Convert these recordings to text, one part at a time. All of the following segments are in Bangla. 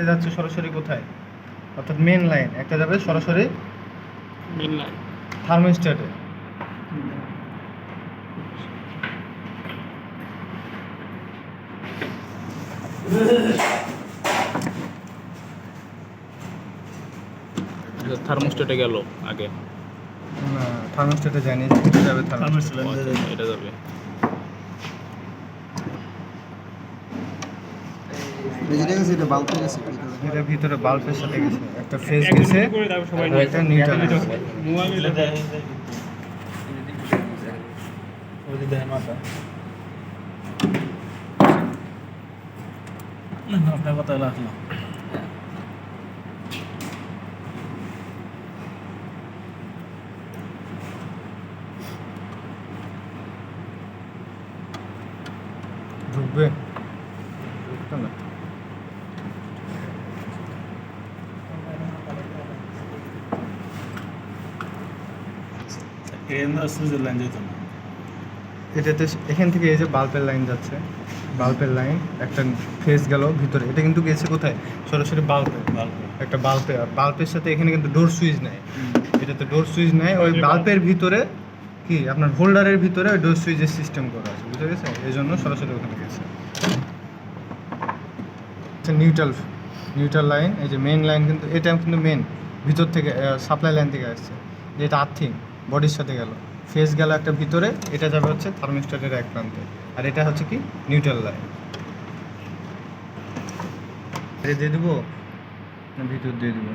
যাচ্ছে সরাসরি কোথায়, অর্থাৎ মেন লাইন, একটা যাবে সরাসরি মেন লাইন থার্মোস্ট্যাটে। থার্মোস্ট্যাটে গেল আগে, না থার্মোস্ট্যাটে যায়নি, এটা যাবে থার্মোস্ট্যাটে। এটা যাবে এটা ভিতরে বাল্বের সাথে গেছে, একটা ফেজ গেছে আর একটা নিউট্রাল গেছে। আপনার কথা রাখলাম। ঢুকবে, ঢুকতো না। সুইজারল্যান্ড যেত না। এটাতে এখান থেকে এই যে বাল্বের লাইন যাচ্ছে, বাল্বের লাইন একটা ফেজ গেল ভিতরে, এটা কিন্তু গেছে কোথায়, সরাসরি বাল্বে, একটা বাল্বে। আর বাল্বের সাথে এখানে কিন্তু ডোর সুইচ নেই, এটাতে ডোর সুইচ নেই, ওই বাল্বের ভিতরে কি আপনার হোল্ডারের ভিতরে ওই ডোর সুইচের সিস্টেম করা আছে, বুঝে গেছে, এই জন্য সরাসরি ওখানে গেছে। নিউট্রাল, নিউট্রাল লাইন, এই যে মেইন লাইন, কিন্তু এটা কিন্তু মেন ভিতর থেকে সাপ্লাই লাইন থেকে আসছে, যেটা আর্থিং বডির সাথে গেল, ফেজ গেল একটা ভিতরে, এটা যাবে হচ্ছে থার্মোস্ট্যাটের এক প্রান্তে, আর এটা হচ্ছে কি নিউট্রাল লাইন। এটা দিয়ে দেবো না ভিতর দিয়ে দেবো?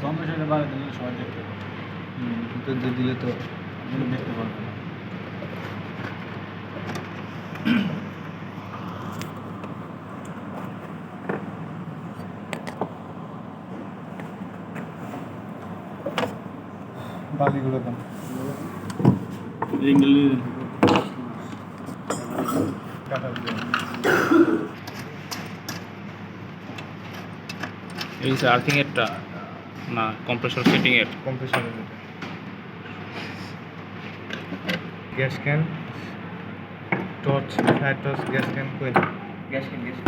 কম্পিউটারে বাড়ি দিলে সবাই দেখতে পাবে, ভিতর দিয়ে দিলে তো আপনি দেখতে পারবেন না। বালিগুলো দেন। কাটা দিয়ে এই যে আর্থিং এরটা না কম্প্রেসর সেটিং এর কম্প্রেসরের এটা gas can, torch, fire torch, gas can কই, গ্যাস ক্যান, গ্যাস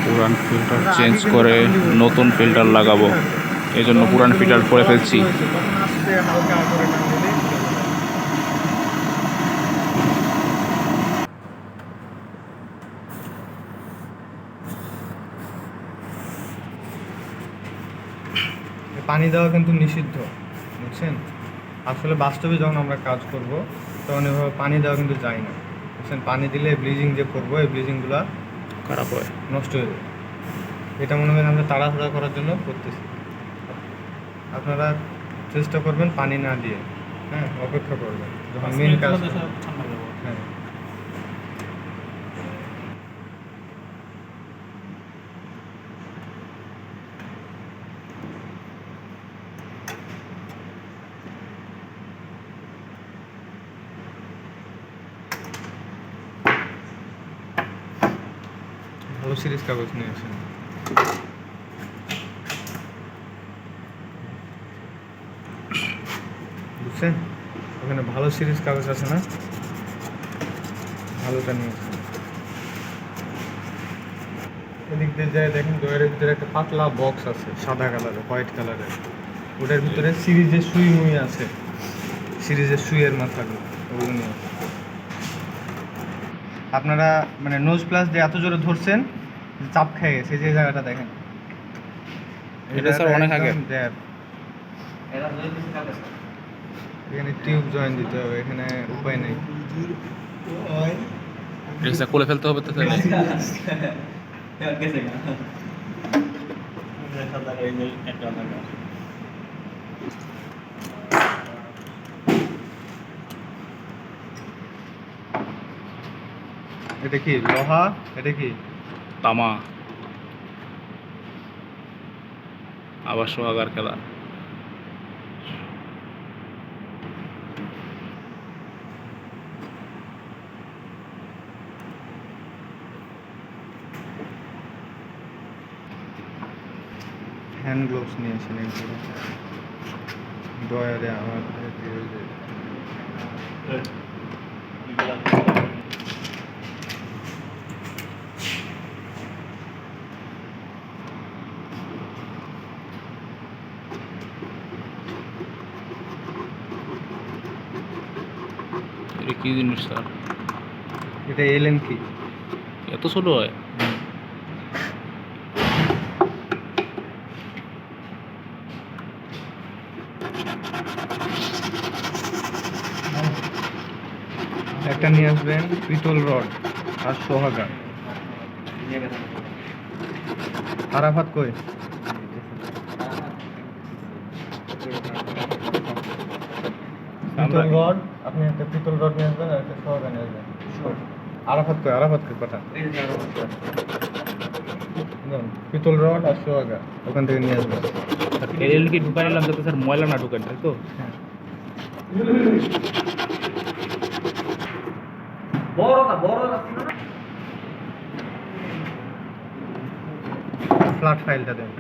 পুরান ফিল্টার চেঞ্জ করে নতুন ফিল্টার লাগাবো, এই জন্য পুরান ফিল্টার করে ফেলছি। হালকা করে টান দিলেই পানি দেওয়া কিন্তু নিষিদ্ধ, বুঝছেন। আসলে বাস্তবে যখন আমরা কাজ করব তখন এভাবে পানি দেওয়া কিন্তু যায় না, বুঝছেন। পানি দিলে ব্লিচিং যে করবো, এই ব্লিচিংগুলো খারাপ হয়, নষ্ট হয়ে যায়। এটা মনে করেন আমরা তাড়াহুড়া করার জন্য করতেছি, আপনারা চেষ্টা করবেন পানি না দিয়ে, হ্যাঁ, অপেক্ষা করবেন যখন মেন কাজ। হ্যাঁ, ভালো সিরিজ কাগজ নিয়ে আসেন। বুঝছেন, ওখানে ভালো সিরিজ কাগজ আছে না, ভালোটা নিয়ে আসেন। এদিক দিয়ে যায় দেখেন, ডয়ারের ভিতরে একটা পাতলা বক্স আছে সাদা কালারের, হোয়াইট কালারের, ওটার ভিতরে সিরিজের সুই মুই আছে, সিরিজের সুইয়ের মাথাগুলো, ওগুলো নিয়ে আসেন। আপনারা মানে নোজ প্লাস দিয়ে এত জোরে ধরছেন চাপ খেয়ে গেছে, এই যে জায়গাটা দেখেন, এটা স্যার অনেক আগে। এখানে টিউব জয়েন দিতে হবে, এখানে উপায় নেই। ড্রেসটা খুলে ফেলতে হবে তো তাহলে। এটা কি লোহা, এটা কি তামা, আবার সোহাগার খেলা। হ্যান্ড গ্লোভস নিয়ে আসেন, এগুলো ডয়ারে আমার এটা কি জিনিস স্যার? এটা এলএন কি? এত ছোট হয়? একটা নিয়ে আসবেন পিতল রড আর সোহাগা। আরাফাত কই? পিতল রড, আপনি একটা পিতল রড নিয়ে আসবেন আর একটা সোহাগা নিয়ে আসবেন। আরাফাত কই? আরাফাত কই কথা? পিতল রড আর সোহাগা ওখান থেকে নিয়ে আসবেন। এল কি ঢুকাই নিলাম যাতে স্যার ময়লা না ঢুকেন, তাই তো? ফ্ল্যাট ফাইলটা দেন।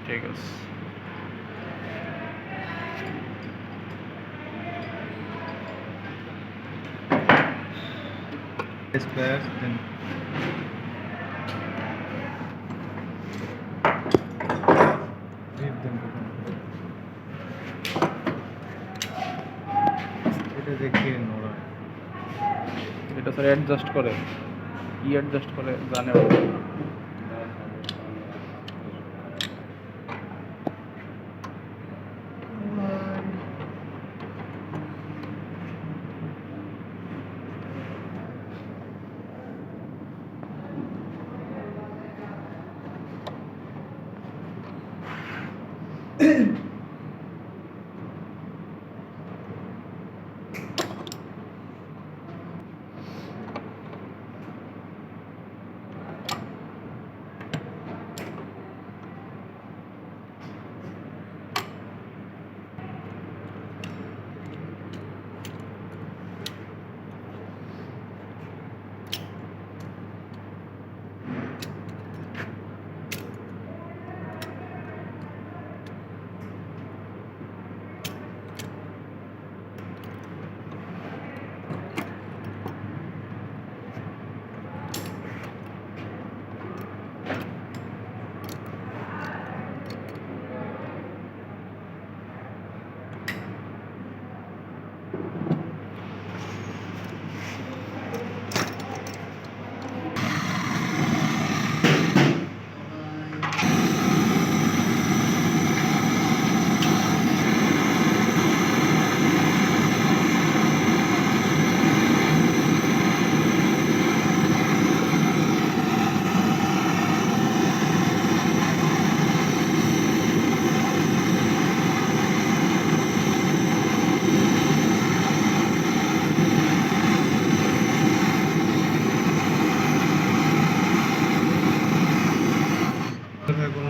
ঠিক আছে। স্পেয়ার দেন। এটা দেখিয়ে নোড়া। এটা স্যার অ্যাডজাস্ট করে, কি অ্যাডজাস্ট করে জানে?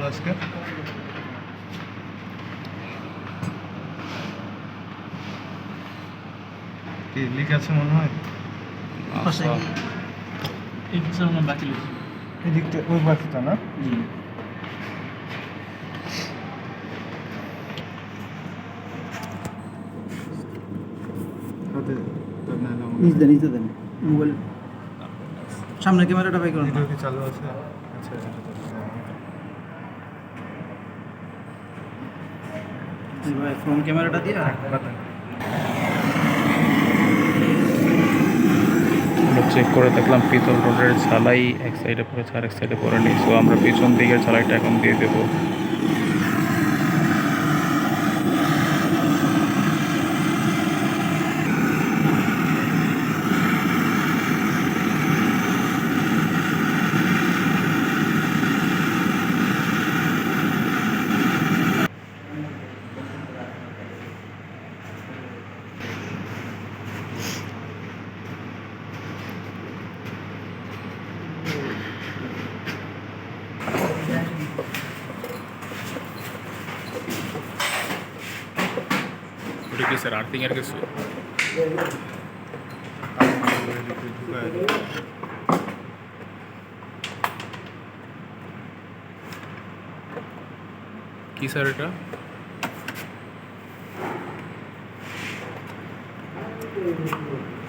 আজকে কি লিক আছে মনে হয়? আচ্ছা, এই পিছনে মনে হয় বাকি লিখি। এই দিকটা ওই পাশটা না? নিচে দেন মোবাইল সামনে ক্যামেরাটা বাই করুন। ভিডিও কি চালু আছে? আচ্ছা এটা তো ভাই ফ্রন্ট ক্যামেরাটা দিয়ে বাতান। আমরা চেক করে দেখলাম পিতল রোডের ঝালাই এক সাইডে পড়েছে আর এক সাইডে পড়েনি, সো আমরা পিছন দিকের ঝালাইটা এখন দিয়ে দেবো। ওটা কি স্যার আর্থিং এর কিছু? ঢুকায় দিই। কি স্যার এটা?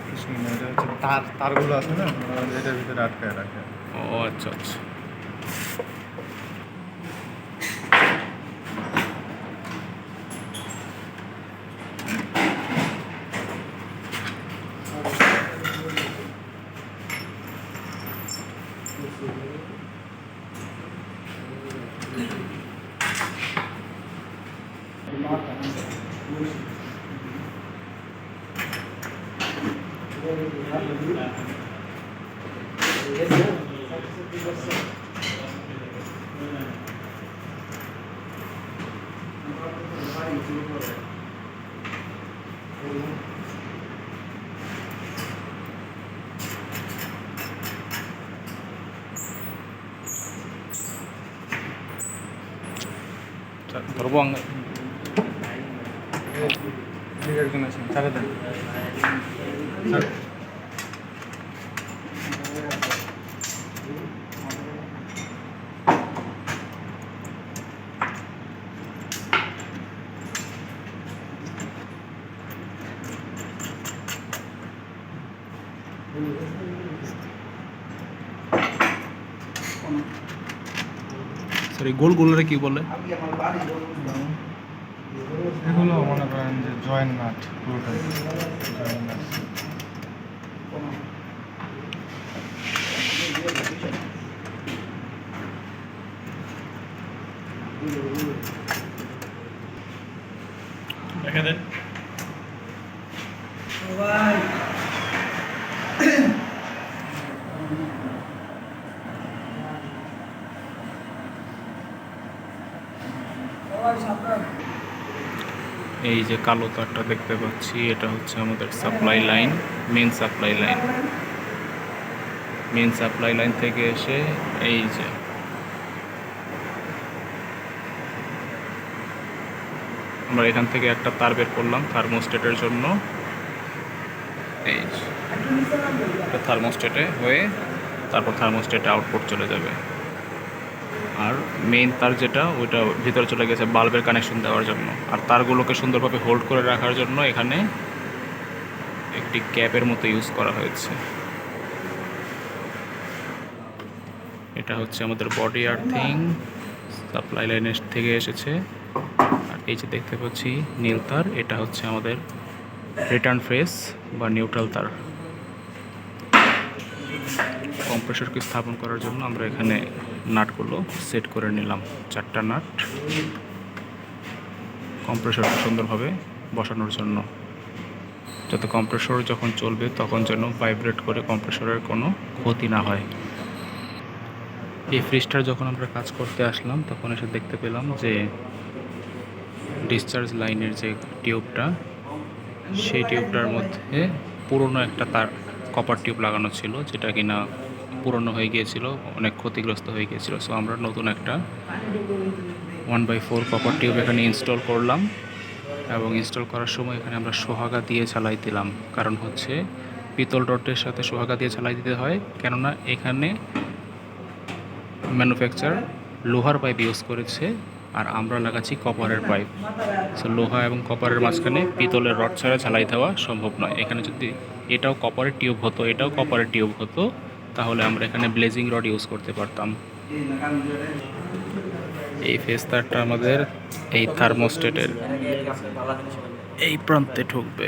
কিছু না, এটা হচ্ছে তারগুলো আছে না, এটার ভিতরে আটকায় রাখে। ও আচ্ছা আচ্ছা। ধরবো একজন আছেন, ছাড়ে দেন। ছাড়। স্যার এই গোলগুলোরে কি বলে? এগুলো মনে করেন যে জয়েন্ট নাট, পুরোটাই জয়েন্ট নাট। দেখা দেন। এই যে কালো তারটা দেখতে পাচ্ছি, এটা হচ্ছে আমাদের supply line, main supply line. Main supply line থেকে এসে এই যে আমরা এখান থেকে একটা তার বের করলাম থার্মোস্টেটের জন্য। এই যে এটা থার্মোস্টেটে হয়ে তারপর থার্মোস্টেটে আউটপুট চলে যাবে। আর মেইন তার যেটা ওইটা ভিতরে চলে গেছে বাল্বের কানেকশন দেওয়ার জন্য। আর তারগুলোকে সুন্দরভাবে হোল্ড করে রাখার জন্য এখানে একটি ক্যাপের মতো ইউজ করা হয়েছে। এটা হচ্ছে আমাদের বডি আর্থিং, সাপ্লাই লাইনের থেকে এসেছে। আর এই যে দেখতে পাচ্ছি নীল তার, এটা হচ্ছে আমাদের রিটার্ন ফেস বা নিউট্রাল তার। কম্প্রেসরকে স্থাপন করার জন্য আমরা এখানে নাটগুলো সেট করে নিলাম, 4টা নাট কম্প্রেসরকে সুন্দরভাবে বসানোর জন্য, যাতে কম্প্রেসর যখন চলবে তখন যেন ভাইব্রেট করে কম্প্রেসরের কোনো ক্ষতি না হয়। এই ফ্রিজটার যখন আমরা কাজ করতে আসলাম তখন এসে দেখতে পেলাম যে ডিসচার্জ লাইনের যে টিউবটা, সেই টিউবটার মধ্যে পুরনো একটা তার কপার টিউব লাগানো ছিল, যেটা কিনা পুরনো হয়ে গিয়েছিল, অনেক ক্ষতিগ্রস্ত হয়ে গিয়েছিল। সো আমরা নতুন একটা 1/4 কপার টিউব এখানে ইনস্টল করলাম। এবং ইনস্টল করার সময় এখানে আমরা সোহাগা দিয়ে চালাই দিলাম, কারণ হচ্ছে পিতল রডের সাথে সোহাগা দিয়ে চালাই দিতে হয়, কেননা এখানে ম্যানুফ্যাকচার লোহার পাইপ ইউজ করেছে আর আমরা লাগাচ্ছি কপারের পাইপ। সো লোহা এবং কপারের মাঝখানে পিতলের রড ছাড়া ঝালাই দেওয়া সম্ভব নয়। এখানে যদি এটাও কপারের টিউব হতো, এটাও কপারের টিউব হতো, তাহলে আমরা এখানে ব্লেজিং রড ইউজ করতে পারতাম। এই ফেস তারটা আমাদের এই থার্মোস্টেটের এই প্রান্তে ঢুকবে,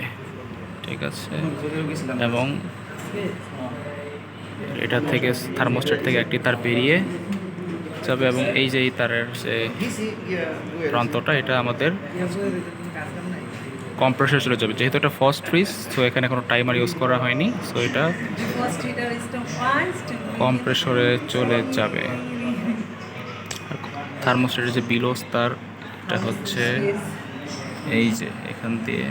ঠিক আছে, এবং এটা থেকে থার্মোস্টেট থেকে একটি তার বেরিয়ে যাবে এবং এই যে এই তারের যে প্রান্তটা এটা আমাদের কম্প্রেসরে চলে যাবে। যেহেতু এটা ফার্স্ট ফ্রিজ, সো এখানে কোনো টাইমার ইউজ করা হয়নি, সো এটা কম্প্রেসরে চলে যাবে। থার্মোস্টেটের যে বিলোস তার, এটা হচ্ছে এই যে এখান দিয়ে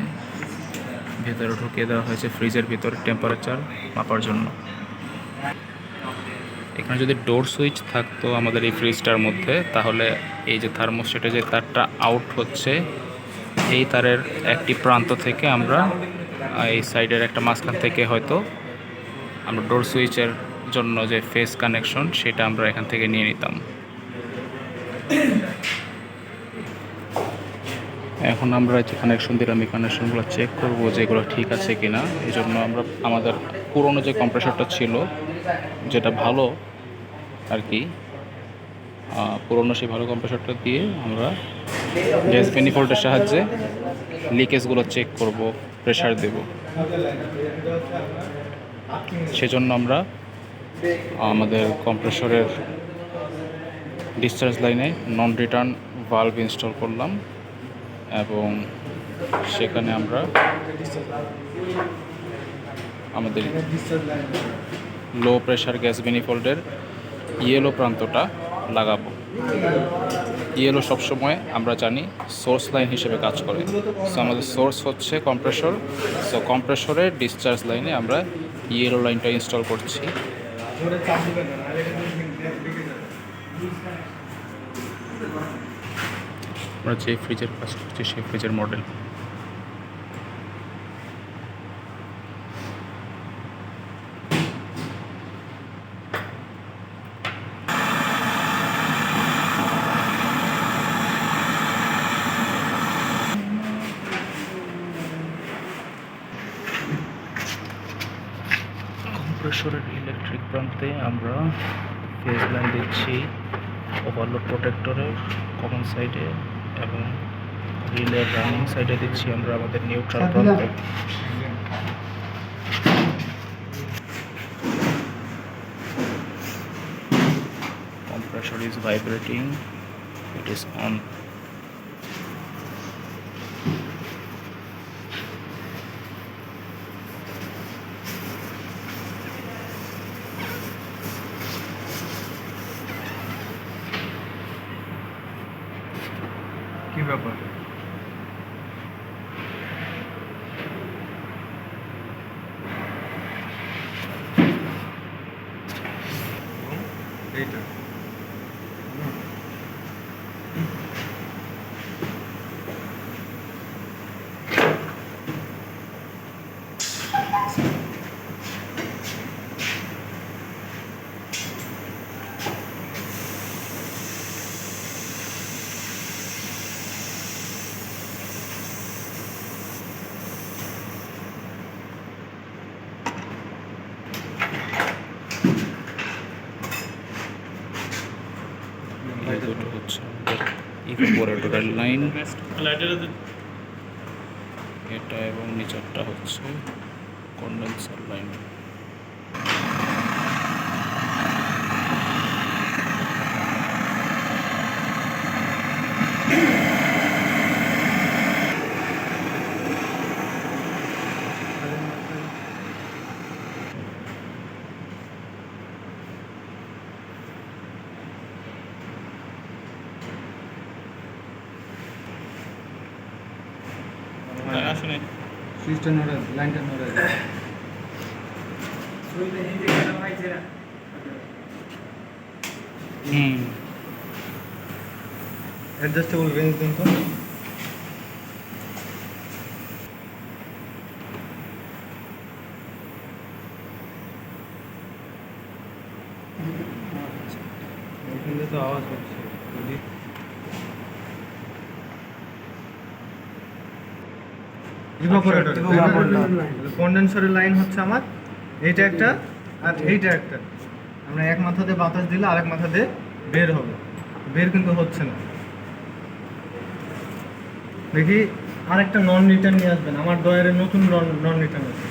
ভেতরে ঢুকিয়ে দেওয়া হয়েছে ফ্রিজের ভিতরে টেম্পারেচার মাপার জন্য। এখানে যদি ডোর সুইচ থাকতো আমাদের এই ফ্রিজটার মধ্যে, তাহলে এই যে থার্মোস্টেটে যে তারটা আউট হচ্ছে, এই তারের একটি প্রান্ত থেকে আমরা এই সাইডের একটা মাঝখান থেকে হয়তো আমরা ডোর সুইচের জন্য যে ফেস কানেকশন সেটা আমরা এখান থেকে নিয়ে নিতাম। এখন আমরা যে কানেকশন দিলাম এই কানেকশনগুলো চেক করবো যেগুলো ঠিক আছে কিনা। এই জন্য আমরা আমাদের পুরনো যে কম্প্রেসরটা ছিল, যেটা ভালো আর কি, পুরনো সেই ভালো কম্প্রেসরটা দিয়ে আমরা গ্যাস বেনিফোল্টের সাহায্যে লিকেজগুলো চেক করব, প্রেশার দেব। সেজন্য আমরা আমাদের কম্প্রেসরের ডিসচার্জ লাইনে নন রিটার্ন ভালভ ইনস্টল করলাম এবং সেখানে আমরা আমাদের লো প্রেশার গ্যাস বেনিফোল্ডের ইয়েলো প্রান্তটা লাগাবো। ইয়েলো সবসময় আমরা জানি সোর্স লাইন হিসেবে কাজ করে। সো আমাদের সোর্স হচ্ছে কম্প্রেসর, সো কম্প্রেসরের ডিসচার্জ লাইনে আমরা ইয়েলো লাইনটা ইনস্টল করছি। আমরা যে ফ্রিজের কাজ করছি সেই ফ্রিজের মডেল। কম্প্রেসরের ইলেকট্রিক প্রান্তে আমরা ফেজ লাইন দিচ্ছি ওভারলোড প্রোটেক্টরের কমন সাইডে এবং রিলের রানিং সাইডে দিচ্ছি আমরা আমাদের নিউট্রাল প্রান্ত। Compressor is vibrating, it is on. কি ব্যাপার? এইটা এই দুটো হচ্ছে ইভাপোরেটরের লাইন, এটা এবং নিচেরটা হচ্ছে কন্ডেন্সার লাইন। আসলে সুইচটা নড়ে, লাইনটা নড়ে। অ্যাডজাস্টেবল রেঞ্জ দিন তো। এখানে তো আওয়াজ হচ্ছে। ইভাপোরেটর কন্ডেন্সারের লাইন হচ্ছে আমার এইটা একটা আর এইটা একটা। আমরা এক মাথা দিয়ে বাতাস দিলে আরেক মাথা দিয়ে বের হবে, বের কিন্তু হচ্ছে না। দেখি আরেকটা নন রিটার্ন নিয়ে আসবেন, আমার ডয়ারে নতুন নন রিটার্ন আছে।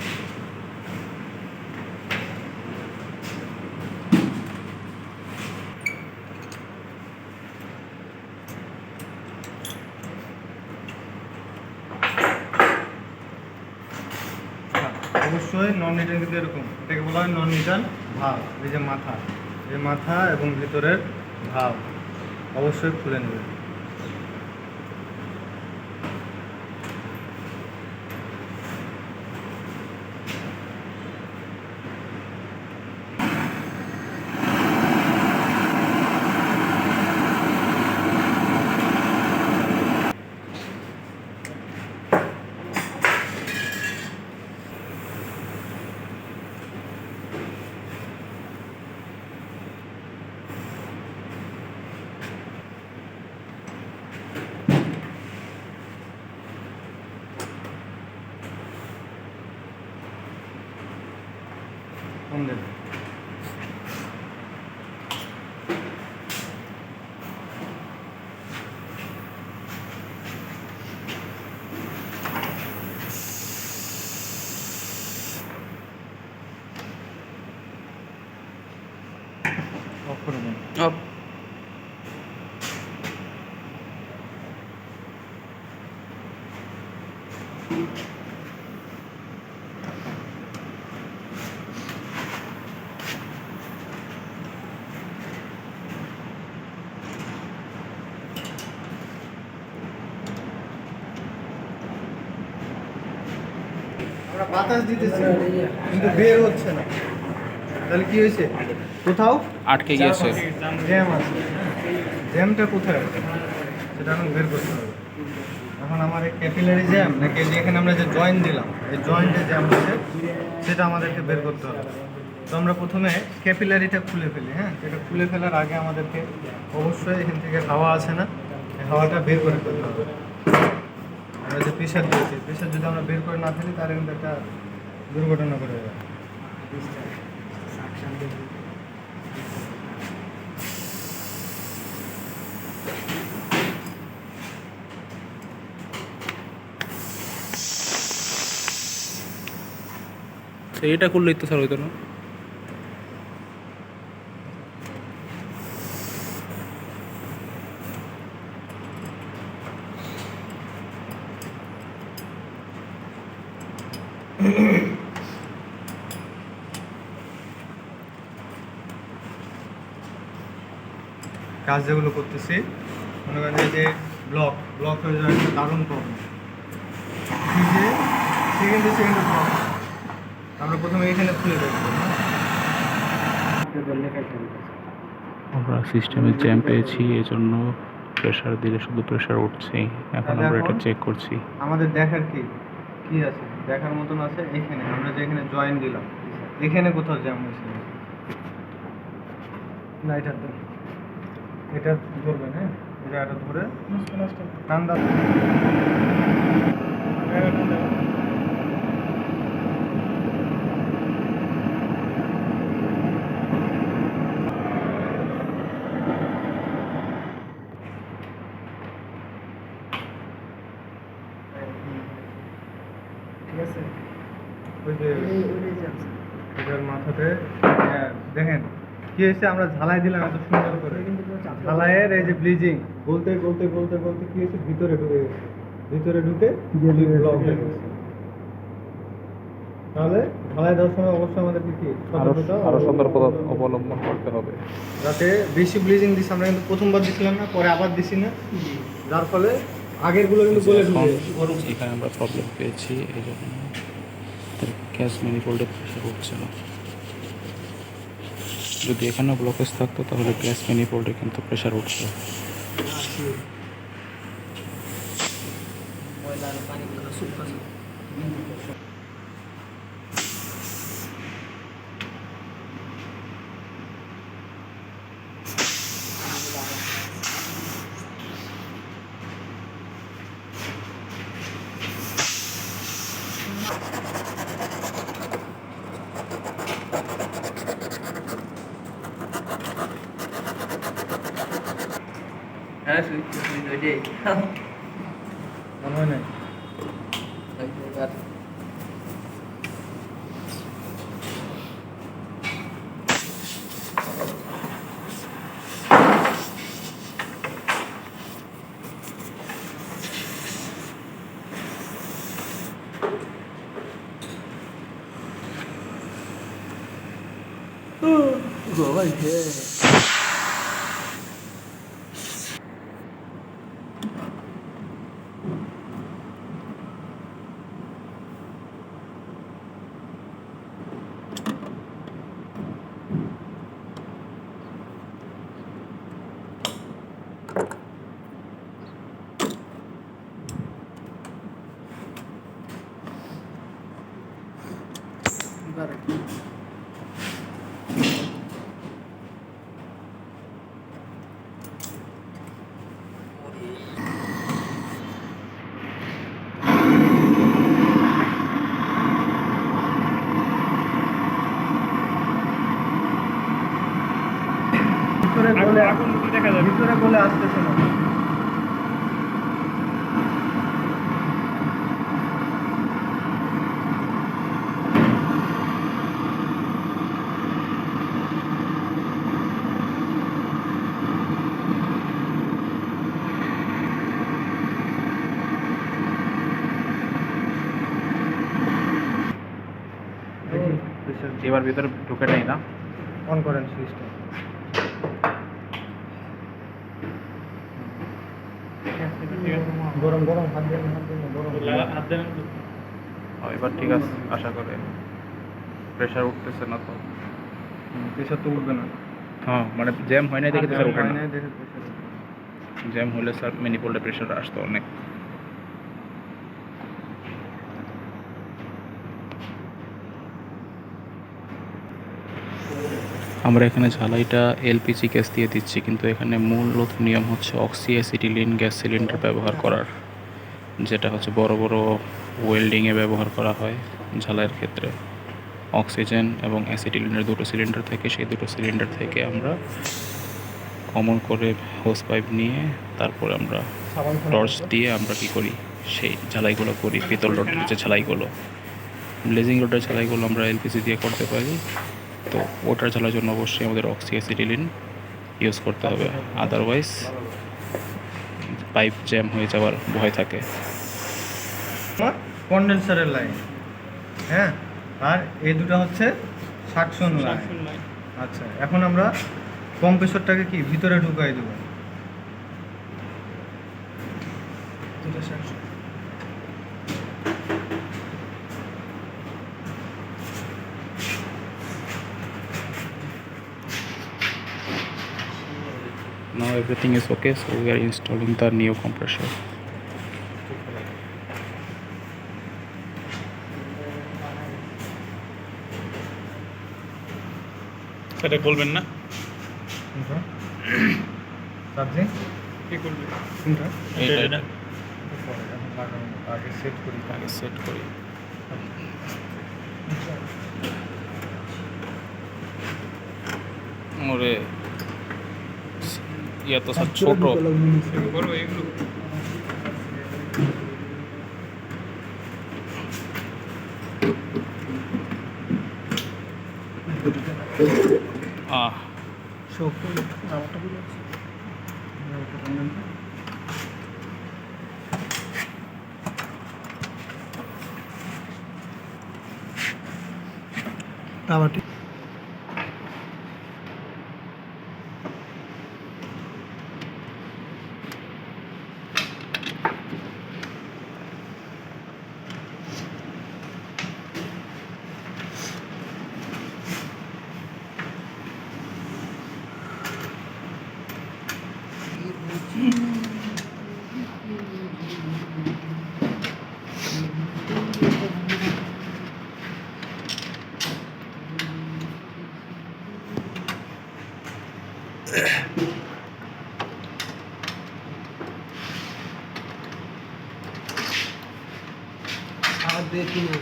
অবশ্যই নন রিটার্ন কিন্তু এরকম, এটাকে বলা হয় নন রিটার্ন ভালভ। এই যে মাথা এবং ভিতরের ভালভ অবশ্যই খুলে নেবে। কম দেবে। অফ করে দেন। আমরা বাতাস দিতেছি কিন্তু বের হচ্ছে না, তাহলে কি হয়েছে? কোথাও আটকে গিয়েছে। জ্যাম আছে। জ্যামটা কোথায় আছে সেটা এখন বের করতে হবে। এখন আমার এই ক্যাপিলারি জ্যাম নাকি এই যে এখানে আমরা যে জয়েন্ট দিলাম, এই জয়েন্টে জ্যাম আছে সেটা আমাদেরকে বের করতে হবে। তো আমরা প্রথমে ক্যাপিলারিটা খুলে ফেলি। হ্যাঁ, এটা খুলে ফেলার আগে আমাদেরকে অবশ্যই এখান থেকে হাওয়া আছে না, এই হাওয়াটা বের করে ফেলতে হবে। আমরা যে প্রেশার দিয়েছি, প্রেশার যদি আমরা বের করে না ফেলি তাহলে কিন্তু একটা দুর্ঘটনা ঘটে যাবে। এটা করলেই তো স্যার হইতো না। কাজ যেগুলো করতেছি মনে করেন এই যে ব্লক হয়ে যাওয়ার একটা দারুণ প্রবলেম। সেকেন্ডে ব্লক আমরা প্রথমে এখানে খুলে দেখবো। আমরা সিস্টেমে জ্যাম পেয়েছি, এই জন্য প্রেশার দিলে শুধু প্রেশার উঠছে। এখন আমরা এটা চেক করছি। আমাদের দেখার কি আছে, দেখার মতন আছে এখানে আমরা যেখানে জয়েন দিলাম এখানে কোথাও জ্যাম হয়েছে না। এটা ধরবেন। হ্যাঁ, এটা ধরে ঠান্ডা ঠিক আছে। ওই যে এটার মাথাতে দেখেন কি হয়েছে, আমরা ঝালাই দিলাম এত সুন্দর করে। ঝালাইয়ের এই যে ব্লিচিং বলতে কি হয়েছে, ভিতরে ঢুকে গেছে। ভিতরে ঢুকে ব্লক হয়ে গেছে। তাহলে ঝালাই দেওয়ার সময় অবশ্যই আমাদেরকে কি আরো সতর্কতা অবলম্বন করতে হবে, যাতে বেশি ব্লিচিং দিচ্ছি আমরা কিন্তু প্রথমবার দিছিলাম না, পরে আবার দিছি না, যার ফলে আগেরগুলো কিন্তু গলে ঢুকে গেছে। এখানে আমরা প্রবলেম পেয়েছি, এই জন্য গ্যাস ম্যানিফোল্ডে প্রেশার উঠছে না। যদি এখানেও ব্লকেজ থাকতো তাহলে গ্যাস ম্যানিফোল্ডে কিন্তু প্রেশার উঠছে। হ্যাঁ সুইচ ওইটাই মনে হয় নাই ভিতরে গলে আগুন দেখা যাবে। ভিতরে গলে আসতেছে না এবার ভিতরে ঢুকে নেই না। অন করেন সুইচটা গরম গরম হাত দিয়ে গরম হাত দেন তো। এবার ঠিক আছে আশা করে। প্রেশার উঠতেছে না তো। প্রেশার তো উঠবে না হ্যাঁ মানে জ্যাম হয় না দেখে তো স্যার উঠে না। হয় নাই দেখে pressure উঠবে না। জ্যাম হলে স্যার ম্যানিফোল্ডে প্রেশার আসতো অনেক। আমরা এখানে ঝালাইটা এলপিজি গ্যাস দিয়ে দিচ্ছি, কিন্তু এখানে মূলত নিয়ম হচ্ছে অক্সি অ্যাসিটিলিন গ্যাস সিলিন্ডার ব্যবহার করার, যেটা হচ্ছে বড় বড় ওয়েল্ডিংয়ে ব্যবহার করা হয় ঝালাইয়ের ক্ষেত্রে। অক্সিজেন এবং অ্যাসিটিলিনের দুটো সিলিন্ডার থেকে, সেই দুটো সিলিন্ডার থেকে আমরা কমন করে হোস পাইপ নিয়ে তারপরে আমরা টর্চ দিয়ে আমরা কী করি, সেই ঝালাইগুলো করি। পিতল রোডের যে ঝালাইগুলো, ব্লেজিং রোডের ঝালাইগুলো আমরা এলপিজি দিয়ে করতে পারি। তো ওটার ঝালার জন্য অবশ্যই আমাদের অক্সি অ্যাসিটিলিন ইউজ করতে হবে, আদারওয়াইজ পাইপ জ্যাম হয়ে যাওয়ার ভয় থাকে। কন্ডেন্সারের লাইন, হ্যাঁ, আর এই দুটো হচ্ছে সাকশন লাইন। আচ্ছা, এখন আমরা কম্প্রেসরটাকে কি ভিতরে ঢুকাই দেবো। Now everything is okay, so we are installing the new compressor. সেটা বলবেন না কোনটা চার্জিং কি করবে কোনটা এইটা এটা পরে এখন লাগানো, আগে সেট করি। আগে সেট করি। ওরে ইয়া তো স্যার ছোট। করবো এগুলো আহ টামাটি আর দেখি না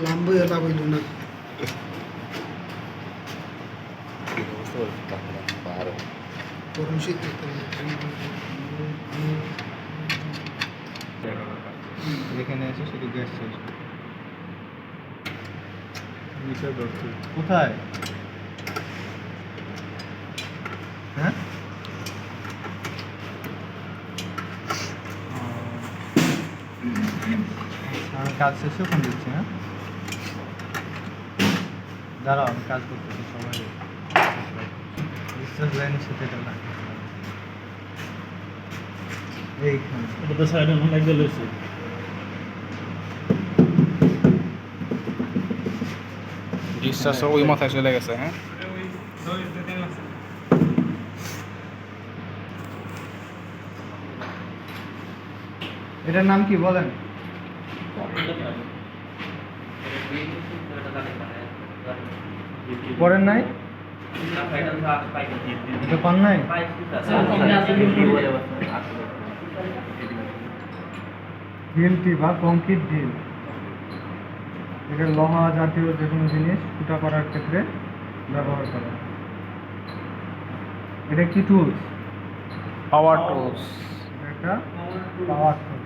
লাম্বো এলা বইল না গরম শীত করতে এখানে এসে শুধু গ্যাস শেষ কোথায় হ্যাঁ আমি কাজ শেষে ফোন দিচ্ছি হ্যাঁ দাঁড়াও আমি কাজ করতেছি সবাই ডিসচার্জ লাইনের সাথে এটা না এইখানে এটা তো সাইডে অনেক গেল হয়েছে ডিসচার্জ ওই মাথায় চলে গেছে হ্যাঁ এটার নাম কি বলেন পড়েন নাই এটা পান নাই ঢিলটি বা কংক্রিট ঢিল এটা লোহা জাতীয় যে কোনো জিনিস ফুটা করার ক্ষেত্রে ব্যবহার করা এটা কি টুলস পাওয়ার টুলস একটা পাওয়ার টুল